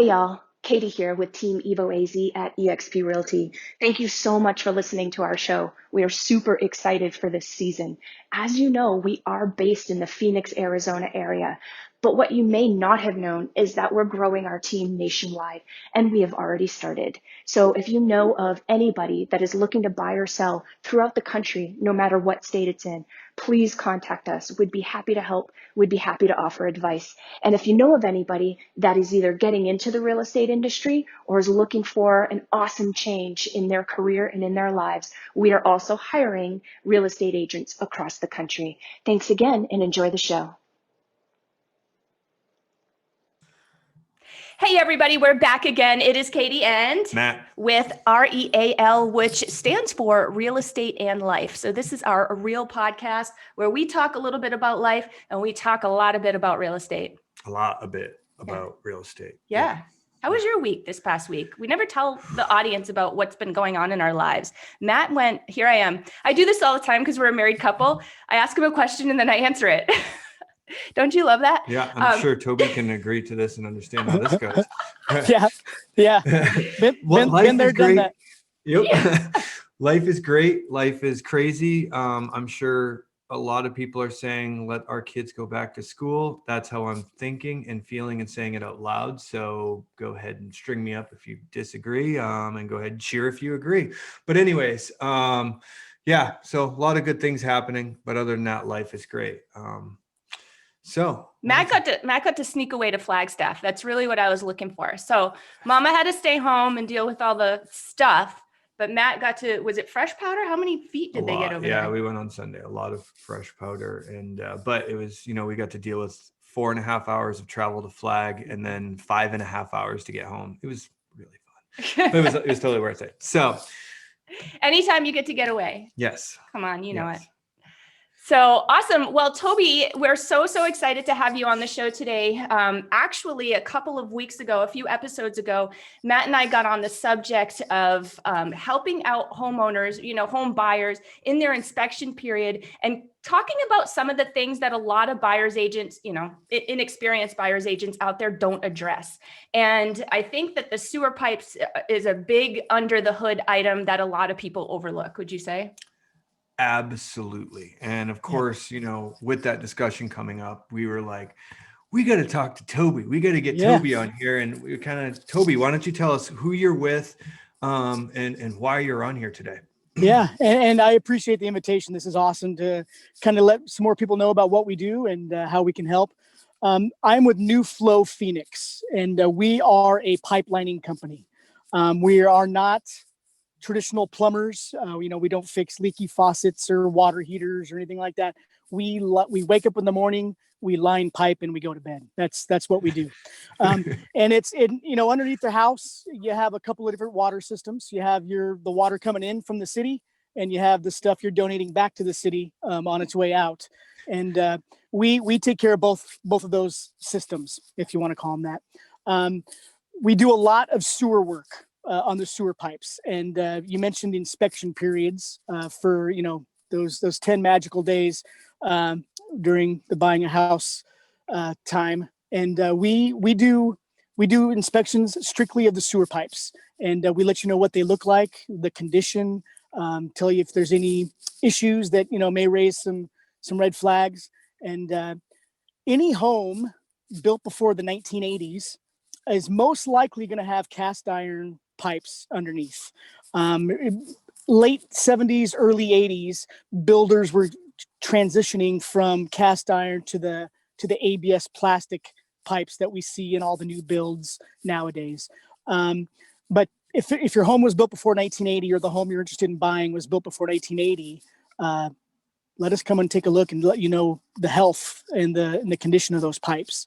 Hey y'all, Katie here with Team Evo AZ at eXp Realty. Thank you so much for listening to our show. We are super excited for this season. As you know, we are based in the Phoenix, Arizona area, but what you may not have known is that we're growing our team nationwide, and we have already started. So if you know of anybody that is looking to buy or sell throughout the country, no matter what state it's in, please contact us. We'd be happy to help. We'd be happy to offer advice. And if you know of anybody that is either getting into the real estate industry or is looking for an awesome change in their career and in their lives, we are also hiring real estate agents across the country. Thanks again and enjoy the show. Hey everybody, we're back again. It is Katie and Matt with R.E.A.L, which stands for Real Estate and Life. So this is our R.E.A.L podcast where we talk a little bit about life and we talk a lot about real estate. Real estate. Yeah. How was your week this past week? We never tell the audience about what's been going on in our lives. Matt went, here I am. I do this all the time because we're a married couple. I ask him a question and then I answer it. Don't you love that? Yeah, I'm sure Toby can agree to this and understand how this goes. Yeah. Been there, done that. Yep. Yeah. Life is great. Life is crazy. I'm sure a lot of people are saying, let our kids go back to school. That's how I'm thinking and feeling and saying it out loud. So go ahead and string me up if you disagree, and go ahead and cheer if you agree. But anyways, yeah, so a lot of good things happening. But other than that, life is great. So Matt got to sneak away to Flagstaff. That's really what I was looking for. So Mama had to stay home and deal with all the stuff, but Matt got to, was it fresh powder? How many feet did they get over there? Yeah, we went on Sunday, a lot of fresh powder. And, but it was, we got to deal with 4.5 hours of travel to Flag and then 5.5 hours to get home. It was really fun. It was totally worth it. So anytime you get away. Yes. Come on, you know it. So awesome. Well, Toby, we're so excited to have you on the show today. Actually, a few episodes ago, Matt and I got on the subject of helping out homeowners, home buyers in their inspection period and talking about some of the things that a lot of buyers agents, inexperienced buyers agents out there don't address. And I think that the sewer pipes is a big under the hood item that a lot of people overlook. Would you say? Absolutely. And of course, with that discussion coming up, we were like, we got to talk to Toby. We got to get Toby on here. And we Toby, why don't you tell us who you're with and why you're on here today? Yeah. And I appreciate the invitation. This is awesome to kind of let some more people know about what we do and how we can help. I'm with NuFlow Phoenix, and we are a pipelining company. We are not traditional plumbers. We don't fix leaky faucets or water heaters or anything like that. We wake up in the morning, we line pipe, and we go to bed. That's what we do. And it's underneath the house, you have a couple of different water systems. You have the water coming in from the city, and you have the stuff you're donating back to the city on its way out. And we take care of both of those systems, if you want to call them that. We do a lot of sewer work on the sewer pipes. And you mentioned inspection periods for, those 10 magical days during the buying a house time. And we do inspections strictly of the sewer pipes. And we let you know what they look like, the condition, tell you if there's any issues that, may raise some red flags. And any home built before the 1980s is most likely going to have cast iron pipes underneath. Late 70s, early 80s, builders were transitioning from cast iron to the ABS plastic pipes that we see in all the new builds nowadays. But if your home was built before 1980 or the home you're interested in buying was built before 1980, let us come and take a look and let you know the health and the condition of those pipes.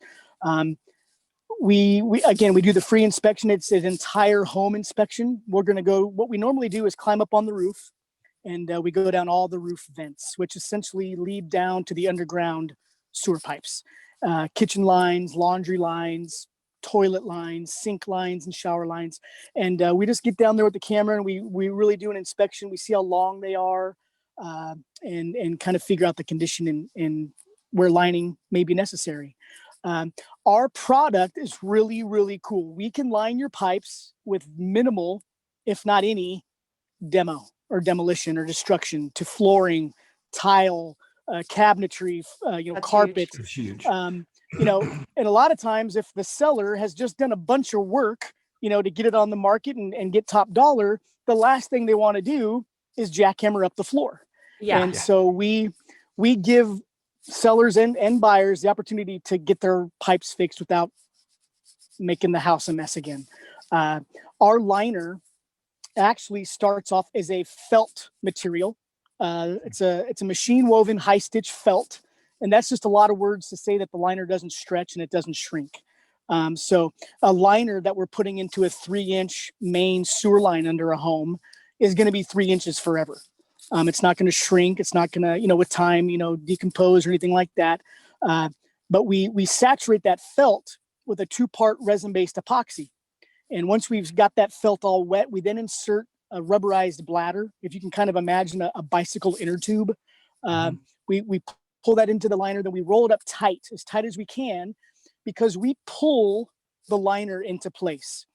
We do the free inspection. It's an entire home inspection. What we normally do is climb up on the roof, and we go down all the roof vents, which essentially lead down to the underground sewer pipes, kitchen lines, laundry lines, toilet lines, sink lines, and shower lines. And we just get down there with the camera, and we really do an inspection. We see how long they are, and kind of figure out the condition and where lining may be necessary. Our product is really, really cool. We can line your pipes with minimal, if not any, demo or demolition or destruction to flooring, tile, cabinetry, That's carpet. It's huge. And a lot of times if the seller has just done a bunch of work, to get it on the market and get top dollar, the last thing they want to do is jackhammer up the floor. Yeah. And so we give sellers and buyers the opportunity to get their pipes fixed without making the house a mess again. Our liner actually starts off as a felt material. It's a machine woven high stitch felt. And that's just a lot of words to say that the liner doesn't stretch and it doesn't shrink. So a liner that we're putting into a 3-inch main sewer line under a home is going to be 3 inches forever. It's not going to shrink. It's not going to, with time, decompose or anything like that. But we saturate that felt with a 2-part resin-based epoxy. And once we've got that felt all wet, we then insert a rubberized bladder. If you can kind of imagine a bicycle inner tube, we pull that into the liner, then we roll it up as tight as we can, because we pull the liner into place.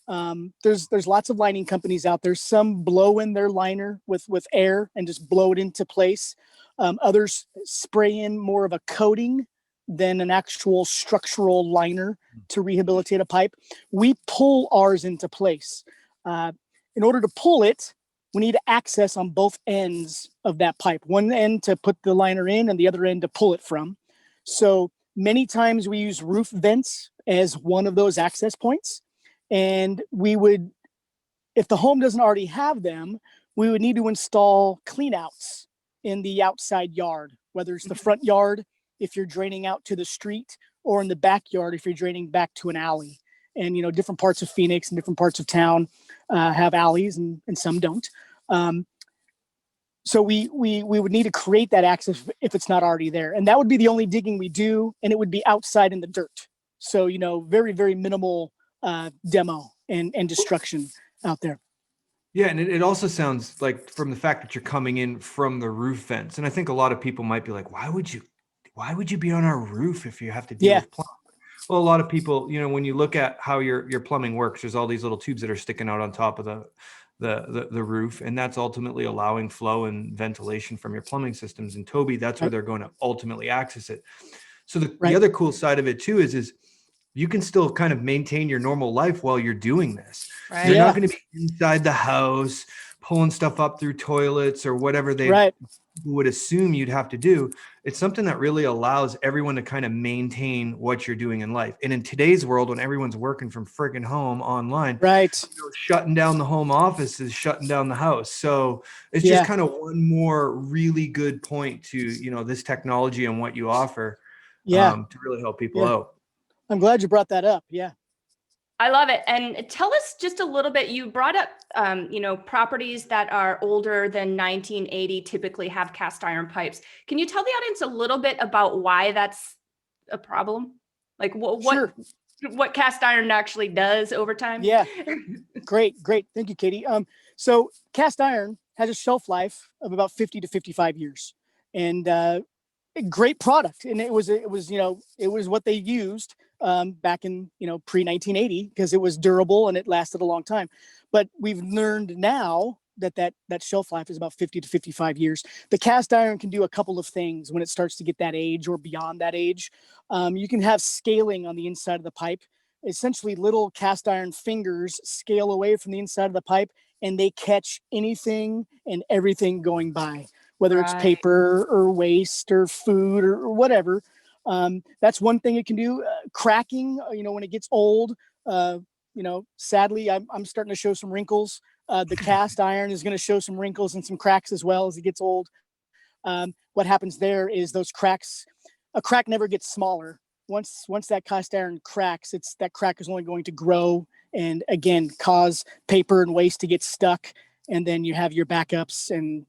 There's lots of lining companies out there. Some blow in their liner with air and just blow it into place. Others spray in more of a coating than an actual structural liner to rehabilitate a pipe. We pull ours into place. In order to pull it, we need access on both ends of that pipe. One end to put the liner in and the other end to pull it from. So many times we use roof vents as one of those access points. And we would, if the home doesn't already have them, we would need to install cleanouts in the outside yard, whether it's the front yard, if you're draining out to the street, or in the backyard, if you're draining back to an alley. And, different parts of Phoenix and different parts of town have alleys and some don't. So we would need to create that access if it's not already there. And that would be the only digging we do. And it would be outside in the dirt. So, very, very minimal demo and destruction out there. Yeah, and it also sounds like, from the fact that you're coming in from the roof vents, and I think a lot of people might be like, why would you be on our roof if you have to deal with plumbing? Well, a lot of people, when you look at how your plumbing works, there's all these little tubes that are sticking out on top of the roof, and that's ultimately allowing flow and ventilation from your plumbing systems. And Toby, that's where they're going to ultimately access it. So the other cool side of it too is you can still kind of maintain your normal life while you're doing this. Right. You're not going to be inside the house pulling stuff up through toilets or whatever they would assume you'd have to do. It's something that really allows everyone to kind of maintain what you're doing in life. And in today's world, when everyone's working from friggin' home online, shutting down the home office is shutting down the house. So it's just kind of one more really good point to, this technology and what you offer to really help people out. I'm glad you brought that up. Yeah. I love it. And tell us just a little bit, you brought up, properties that are older than 1980 typically have cast iron pipes. Can you tell the audience a little bit about why that's a problem? Like what cast iron actually does over time? Yeah. Great. Thank you, Katie. So cast iron has a shelf life of about 50 to 55 years, and a great product. And it was what they used back in, pre-1980, because it was durable and it lasted a long time. But we've learned now that shelf life is about 50 to 55 years. The cast iron can do a couple of things when it starts to get that age or beyond that age. You can have scaling on the inside of the pipe. Essentially, little cast iron fingers scale away from the inside of the pipe, and they catch anything and everything going by, whether it's paper or waste or food or whatever. That's one thing it can do. Cracking, when it gets old, sadly, I'm starting to show some wrinkles. The cast iron is going to show some wrinkles and some cracks as well as it gets old. What happens there is those cracks, a crack never gets smaller. Once that cast iron cracks, that crack is only going to grow and again cause paper and waste to get stuck, and then you have your backups and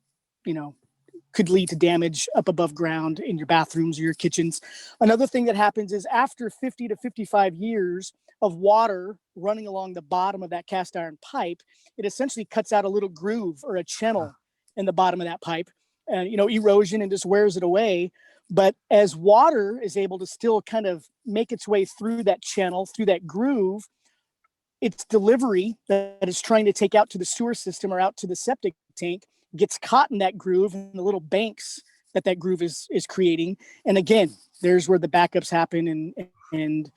could lead to damage up above ground in your bathrooms or your kitchens. Another thing that happens is after 50 to 55 years of water running along the bottom of that cast iron pipe, it essentially cuts out a little groove or a channel in the bottom of that pipe, and erosion, and just wears it away. But as water is able to still kind of make its way through that channel, through that groove, its delivery that it's trying to take out to the sewer system or out to the septic tank gets caught in that groove and the little banks that groove is creating. And again, there's where the backups happen and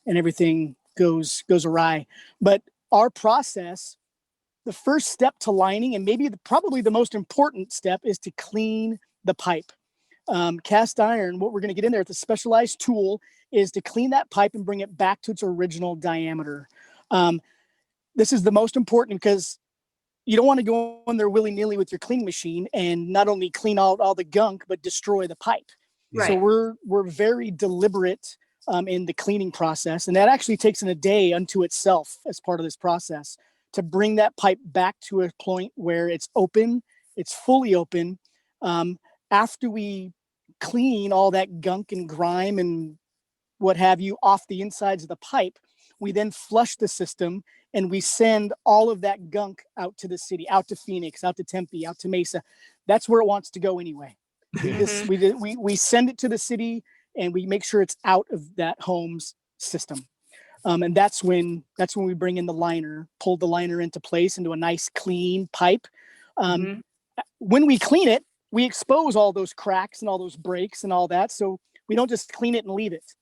everything goes awry. But our process, the first step to lining, and maybe probably the most important step, is to clean the pipe. Cast iron, what we're going to get in there with a specialized tool is to clean that pipe and bring it back to its original diameter. This is the most important because you don't want to go in there willy-nilly with your cleaning machine and not only clean out all the gunk, but destroy the pipe. Right. So we're very deliberate in the cleaning process. And that actually takes a day unto itself as part of this process to bring that pipe back to a point where it's open, it's fully open. After we clean all that gunk and grime and what have you off the insides of the pipe, we then flush the system and we send all of that gunk out to the city, out to Phoenix, out to Tempe, out to Mesa. That's where it wants to go anyway. We send it to the city and we make sure it's out of that home's system. And that's when we bring in the liner, pull the liner into place into a nice clean pipe. When we clean it, we expose all those cracks and all those breaks and all that. So we don't just clean it and leave it.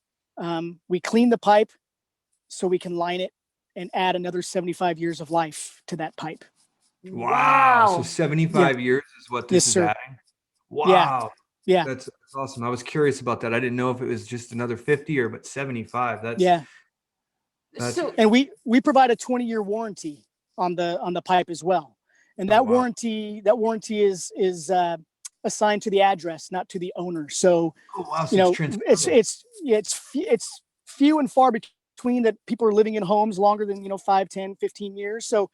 We clean the pipe so we can line it and add another 75 years of life to that pipe. Wow. So 75 years is what this is adding? Wow. Yeah. That's awesome. I was curious about that. I didn't know if it was just another 50 but 75. And we provide a 20-year warranty on the pipe as well. And that warranty is assigned to the address, not to the owner. So, it's few and far between that people are living in homes longer than 5, 10, 15 years. So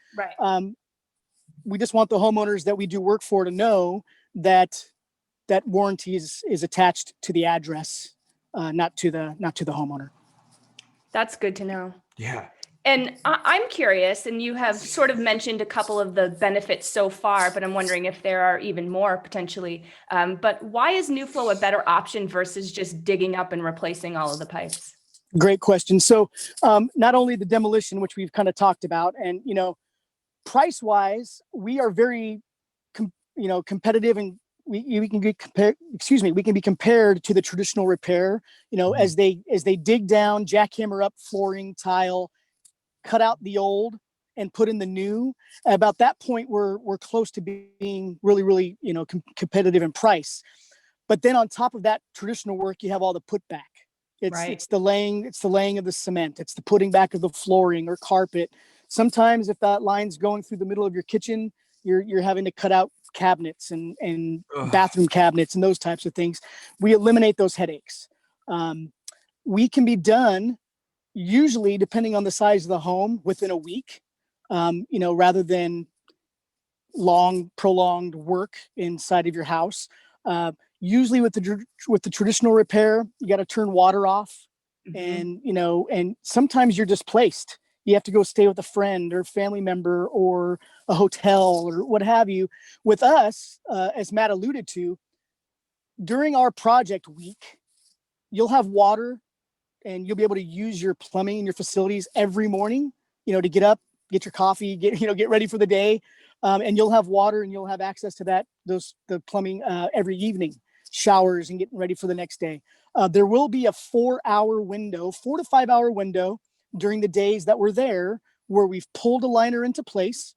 we just want the homeowners that we do work for to know that warranty is attached to the address, not to the homeowner. That's good to know. Yeah. And I'm curious, and you have sort of mentioned a couple of the benefits so far, but I'm wondering if there are even more potentially. But why is NuFlow a better option versus just digging up and replacing all of the pipes? Great question. So not only the demolition, which we've kind of talked about, and price wise, we are very competitive, and we can be compared to the traditional repair. As they dig down, jackhammer up flooring, tile, cut out the old and put in the new. About that point, we're close to being really, really competitive in price. But then on top of that traditional work, you have all the putback. It's the laying of the cement. It's the putting back of the flooring or carpet. Sometimes if that line's going through the middle of your kitchen, you're having to cut out cabinets and bathroom cabinets and those types of things. We eliminate those headaches. We can be done usually, depending on the size of the home, within a week, rather than long, prolonged work inside of your house. Usually with the traditional repair, you got to turn water off, and sometimes you're displaced. You have to go stay with a friend or family member or a hotel or what have you. With us, as Matt alluded to, during our project week, you'll have water and you'll be able to use your plumbing in your facilities every morning, to get up, get your coffee, get ready for the day. And you'll have water and you'll have access to the plumbing every evening, showers and getting ready for the next day. There will be a 4 to 5 hour window during the days that we're there where we've pulled a liner into place.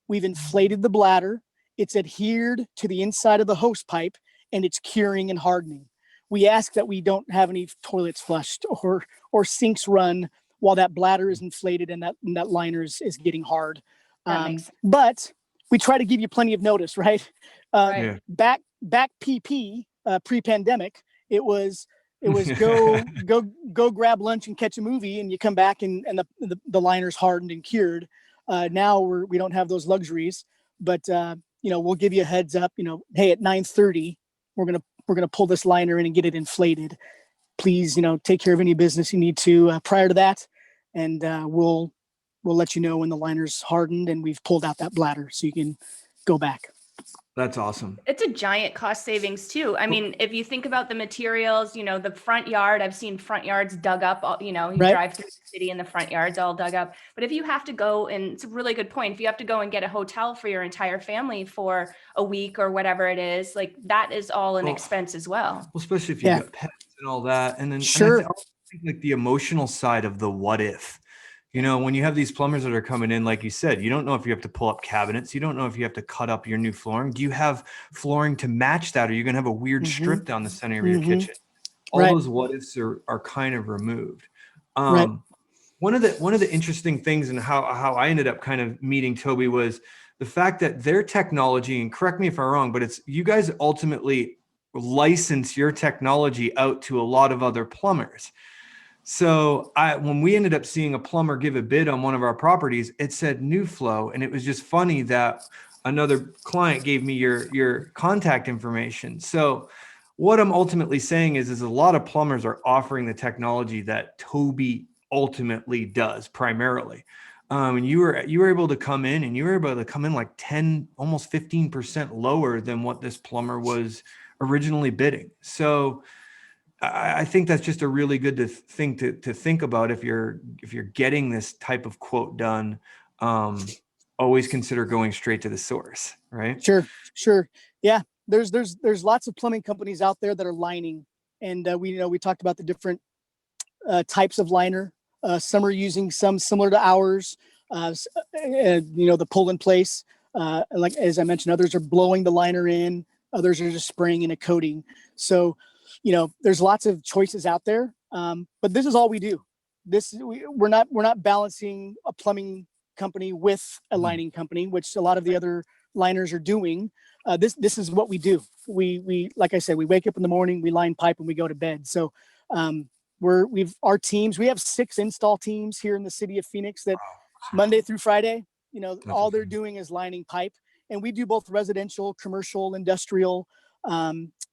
We've inflated the bladder. It's adhered to the inside of the hose pipe and it's curing and hardening. We ask that we don't have any toilets flushed or sinks run while that bladder is inflated and that liner is getting hard. But we try to give you plenty of notice, right? Back PP pre-pandemic, it was go grab lunch and catch a movie, and you come back and the liner's hardened and cured. Now we don't have those luxuries, but we'll give you a heads up. Hey, at 9:30 we're gonna pull this liner in and get it inflated. Please, take care of any business you need to prior to that, and we'll let you know when the liner's hardened and we've pulled out that bladder so you can go back. That's awesome. It's a giant cost savings too. I mean, if you think about the materials, the front yard, I've seen front yards dug up, you Right. drive through the city and the front yards all dug up. But if you have to go, and it's a really good point, if you have to go and get a hotel for your entire family for a week or whatever it is, like that is all an expense as well. Well, especially if you've got pets and all that. And then Sure. I think like the emotional side of the what if. When you have these plumbers that are coming in, like you said, you don't know if you have to pull up cabinets. You don't know if you have to cut up your new flooring. Do you have flooring to match that? Or you're going to have a weird strip down the center of your kitchen? All those what ifs are kind of removed. One of the interesting things and how I ended up kind of meeting Toby was the fact that their technology, and correct me if I'm wrong, but it's you guys ultimately license your technology out to a lot of other plumbers. So when we ended up seeing a plumber give a bid on one of our properties, it said NuFlow. And it was just funny that another client gave me your contact information. So what I'm ultimately saying is a lot of plumbers are offering the technology that Toby ultimately does primarily. And you were able to come in like 10, almost 15% lower than what this plumber was originally bidding. So I think that's just a really good thing to think about if you're getting this type of quote done. Always consider going straight to the source, right? Sure. Yeah, there's lots of plumbing companies out there that are lining, and we talked about the different types of liner. Some are using some similar to ours. The pull in place. Like as I mentioned, others are blowing the liner in. Others are just spraying in a coating. So there's lots of choices out there, but this is all we do. We're not balancing a plumbing company with a lining company, which a lot of the other liners are doing. This is what we do. We like I said, we wake up in the morning, we line pipe, and we go to bed. So our teams. We have 6 install teams here in the city of Phoenix that Monday through Friday, all they're doing is lining pipe, and we do both residential, commercial, industrial.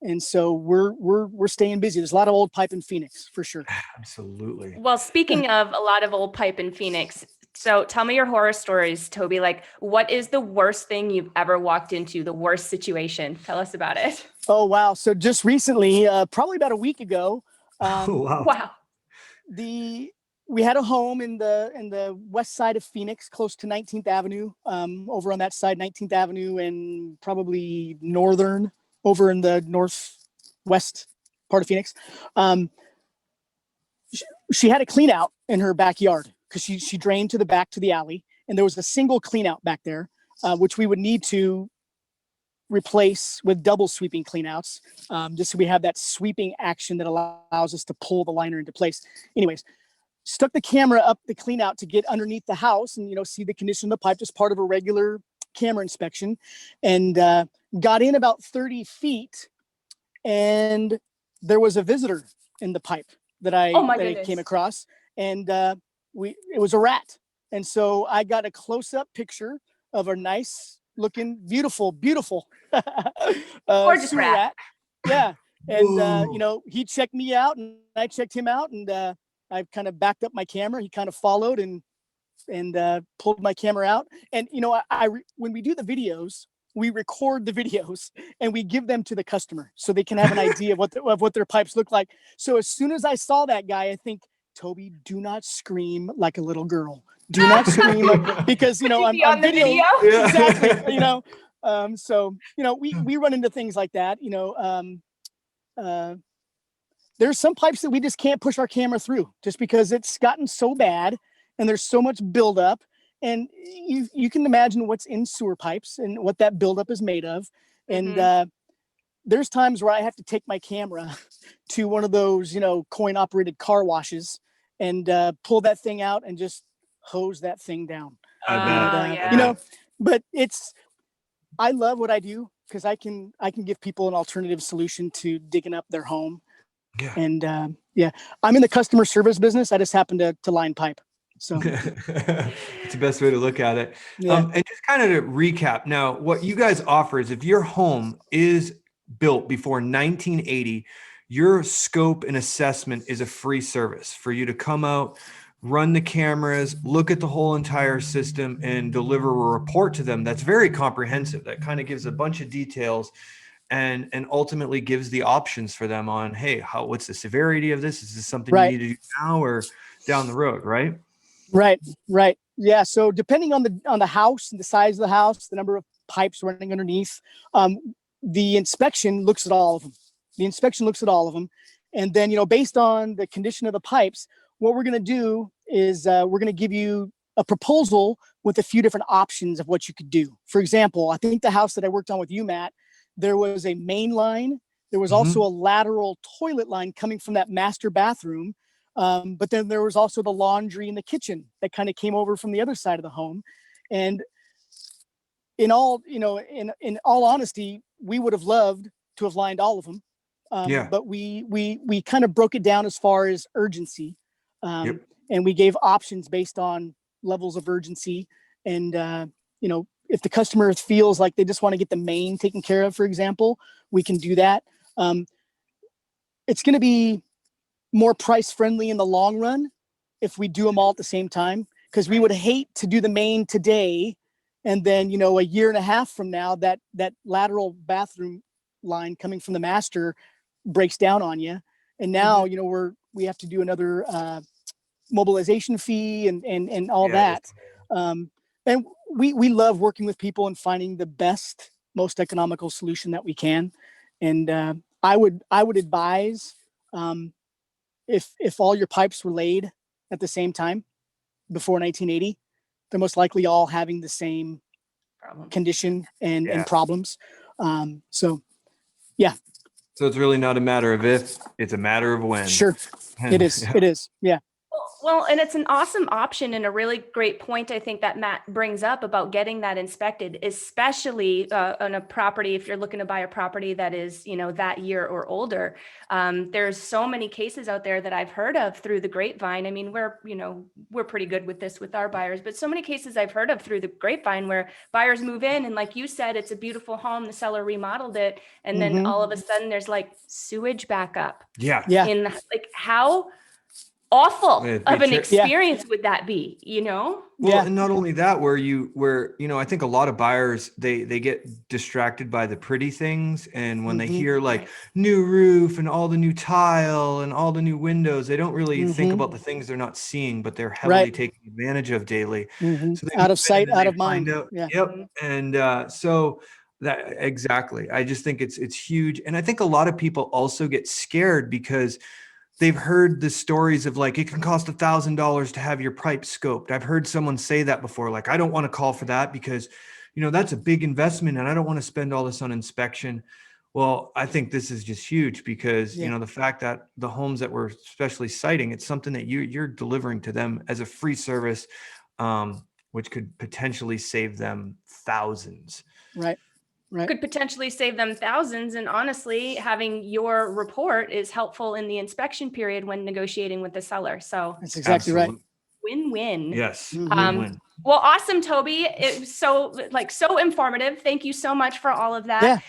And so we're staying busy. There's a lot of old pipe in Phoenix for sure. Absolutely. Well, speaking of a lot of old pipe in Phoenix, so tell me your horror stories, Toby. Like, what is the worst thing you've ever walked into? The worst situation? Tell us about it. Oh, wow. So just recently, probably about a week ago, wow. We had a home in the west side of Phoenix, close to 19th Avenue, over on that side, 19th Avenue, and probably northern, over in the northwest part of Phoenix. She had a clean out in her backyard because she drained to the back to the alley, and there was a single clean out back there, which we would need to replace with double sweeping cleanouts, just so we have that sweeping action that allows us to pull the liner into place. Anyways, stuck the camera up the clean out to get underneath the house and see the condition of the pipe, just part of a regular camera inspection, and got in about 30 feet, and there was a visitor in the pipe that I came across, and it was a rat. And so I got a close-up picture of a nice looking, beautiful gorgeous rat. Yeah. And he checked me out and I checked him out, and I kind of backed up my camera. He kind of followed and pulled my camera out. And when we do the videos, we record the videos and we give them to the customer so they can have an idea of what their pipes look like. So as soon as I saw that guy, I think, Toby, do not scream like a little girl. Do not scream because I'm on video. Yeah. Exactly. So we run into things like that. There's some pipes that we just can't push our camera through just because it's gotten so bad and there's so much buildup. And you can imagine what's in sewer pipes and what that buildup is made of. And there's times where I have to take my camera to one of those, coin operated car washes and pull that thing out and just hose that thing down. But I love what I do because I can give people an alternative solution to digging up their home. Yeah. And I'm in the customer service business. I just happen to line pipe. So it's the best way to look at it. Yeah. And just kind of to recap now, what you guys offer is if your home is built before 1980, your scope and assessment is a free service for you to come out, run the cameras, look at the whole entire system, and deliver a report to them that's very comprehensive. That kind of gives a bunch of details and ultimately gives the options for them on, hey, what's the severity of this? Is this something you Right. need to do now or down the road, right? Right. Yeah. So depending on the house and the size of the house, the number of pipes running underneath, the inspection looks at all of them. And then, based on the condition of the pipes, what we're going to do is we're going to give you a proposal with a few different options of what you could do. For example, I think the house that I worked on with you, Matt, there was a main line. There was also a lateral toilet line coming from that master bathroom. But then there was also the laundry in the kitchen that kind of came over from the other side of the home. And in all honesty, we would have loved to have lined all of them. But we kind of broke it down as far as urgency. And we gave options based on levels of urgency. And, if the customer feels like they just want to get the main taken care of, for example, we can do that. It's going to be more price friendly in the long run if we do them all at the same time, because we would hate to do the main today and then a year and a half from now that lateral bathroom line coming from the master breaks down on you, and now we have to do another mobilization fee and all that. And we love working with people and finding the best, most economical solution that we can. And I would advise, if all your pipes were laid at the same time before 1980, they're most likely all having the same condition and problems. So it's really not a matter of if, it's a matter of when. Sure. It is. Yeah. Well, and it's an awesome option and a really great point, I think, that Matt brings up about getting that inspected, especially on a property. If you're looking to buy a property that is, that year or older, there's so many cases out there that I've heard of through the grapevine. I mean, we're pretty good with this with our buyers, but so many cases I've heard of through the grapevine where buyers move in and, like you said, it's a beautiful home. The seller remodeled it, and then all of a sudden there's like sewage backup. Yeah. How awful of an experience would that be, Well, and not only that, where I think a lot of buyers, they get distracted by the pretty things. And when they hear like new roof and all the new tile and all the new windows, they don't really think about the things they're not seeing, but they're heavily taking advantage of daily. So out of sight, out of mind. And so that exactly, I just think it's huge. And I think a lot of people also get scared because they've heard the stories of like, it can cost $1,000 to have your pipe scoped. I've heard someone say that before. Like, I don't want to call for that because, that's a big investment and I don't want to spend all this on inspection. Well, I think this is just huge because, the fact that the homes that we're especially citing, it's something that you're delivering to them as a free service, which could potentially save them thousands. Right. Could potentially save them thousands. And honestly, having your report is helpful in the inspection period when negotiating with the seller. So that's exactly right. Win-win. Yes. Win-win. Well, awesome, Toby. It was so informative. Thank you so much for all of that. Yeah.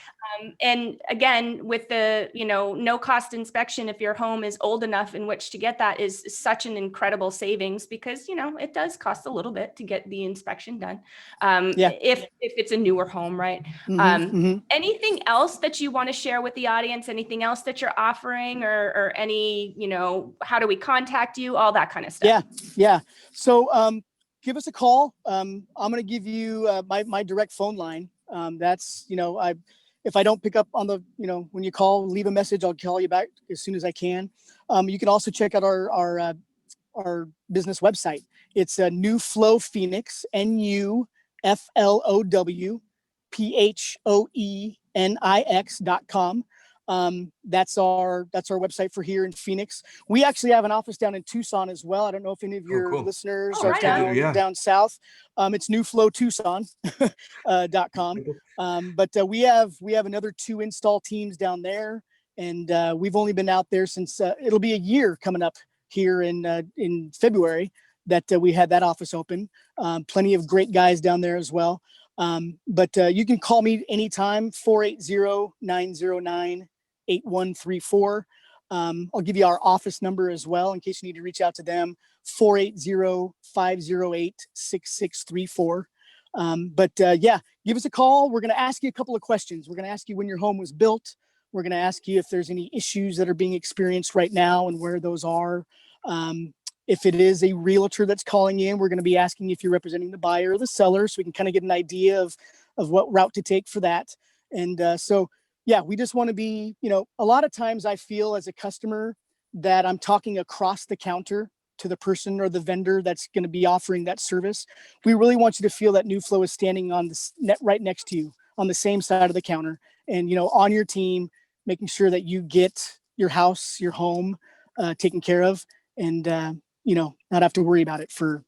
And again, with the, no cost inspection, if your home is old enough in which to get that is such an incredible savings because, it does cost a little bit to get the inspection done. If it's a newer home, right? Anything else that you want to share with the audience? Anything else that you're offering or any, how do we contact you? All that kind of stuff. Yeah. So, give us a call. I'm going to give you my direct phone line. That's, if I don't pick up on the, when you call, leave a message, I'll call you back as soon as I can. You can also check out our business website. It's NuFlow Phoenix, NuFlowPhoenix.com. That's our website for here in Phoenix. We actually have an office down in Tucson as well. I don't know if any of your listeners are down south. It's NuFlowTucson.com. But we have another 2 install teams down there, and we've only been out there since it'll be a year coming up here in February that we had that office open. Plenty of great guys down there as well. But you can call me anytime, 480-909-8134. I'll give you our office number as well in case you need to reach out to them, 480-508-6634. Yeah, give us a call. We're going to ask you a couple of questions. We're going to ask you when your home was built. We're going to ask you if there's any issues that are being experienced right now and where those are. If it is a realtor that's calling in, we're going to be asking if you're representing the buyer or the seller, so we can kind of get an idea of what route to take for that. And yeah, we just want to be, a lot of times I feel as a customer that I'm talking across the counter to the person or the vendor that's going to be offering that service. We really want you to feel that NuFlow is standing on the net right next to you on the same side of the counter and, on your team, making sure that you get your house, your home taken care of and, not have to worry about it for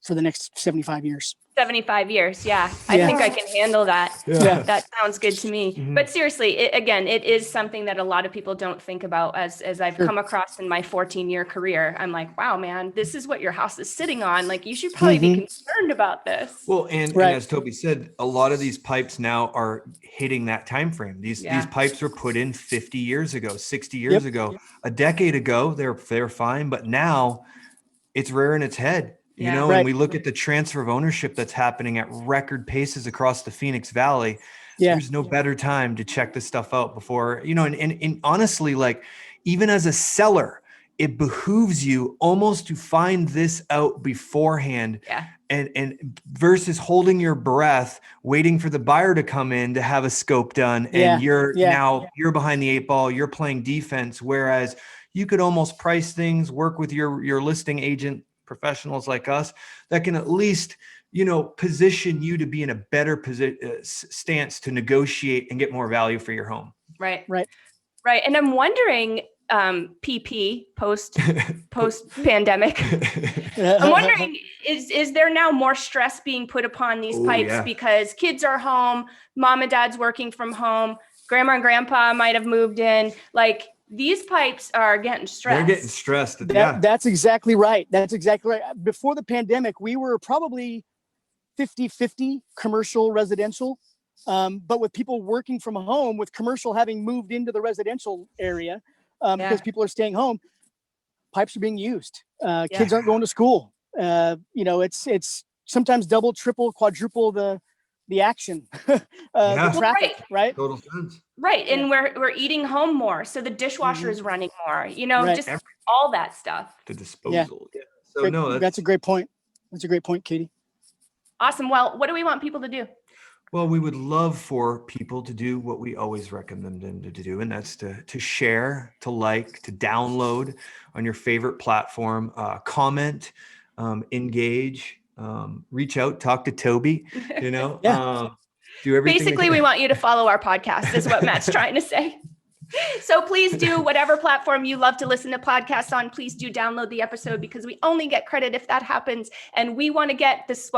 the next 75 years. 75 years. Yeah. I think I can handle that. Yeah. That sounds good to me. Mhm. But seriously, it is something that a lot of people don't think about as I've come across in my 14-year career. I'm like, wow, man, this is what your house is sitting on. Like, you should probably be concerned about this. Well, and as Toby said, a lot of these pipes now are hitting that time frame. These pipes were put in 50 years ago, 60 years ago, a decade ago. They're fine, but now it's rearing its head. And we look at the transfer of ownership that's happening at record paces across the Phoenix Valley. There's no better time to check this stuff out before, and honestly, like even as a seller, it behooves you almost to find this out beforehand and versus holding your breath, waiting for the buyer to come in to have a scope done. And you're behind the 8 ball, you're playing defense. Whereas you could almost price things, work with your listing agent, professionals like us that can at least, position you to be in a better stance to negotiate and get more value for your home. Right. And I'm wondering, PP post pandemic, I'm wondering, is there now more stress being put upon these pipes because kids are home, mom and dad's working from home, grandma and grandpa might have moved in, like, these pipes are getting stressed. They're getting stressed. That's exactly right. Before the pandemic, we were probably 50-50 commercial, residential. But with people working from home, with commercial having moved into the residential area, because people are staying home, pipes are being used. Kids aren't going to school. It's sometimes double, triple, quadruple the action, the traffic, right? Total sense. Right. And we're eating home more. So the dishwasher is running more, just all that stuff. The disposal. Yeah. So that's a great point. That's a great point, Katie. Awesome. Well, what do we want people to do? Well, we would love for people to do what we always recommend them to do, and that's to share, to like, to download on your favorite platform, comment, engage, reach out, talk to Toby, do everything. Basically, we want you to follow our podcast is what Matt's trying to say. So please do whatever platform you love to listen to podcasts on. Please do download the episode because we only get credit if that happens. And we want to get this,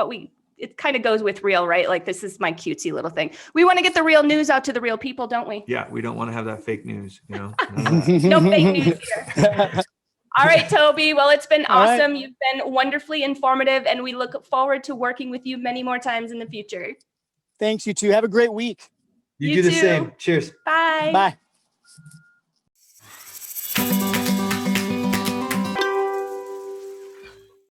it kind of goes with real, right? Like, this is my cutesy little thing. We want to get the real news out to the real people, don't we? Yeah, we don't want to have that fake news, No fake news here. All right, Toby. Well, it's been awesome. Right. You've been wonderfully informative, and we look forward to working with you many more times in the future. Thanks, you two. Have a great week. You do the same. Cheers. Bye. Bye.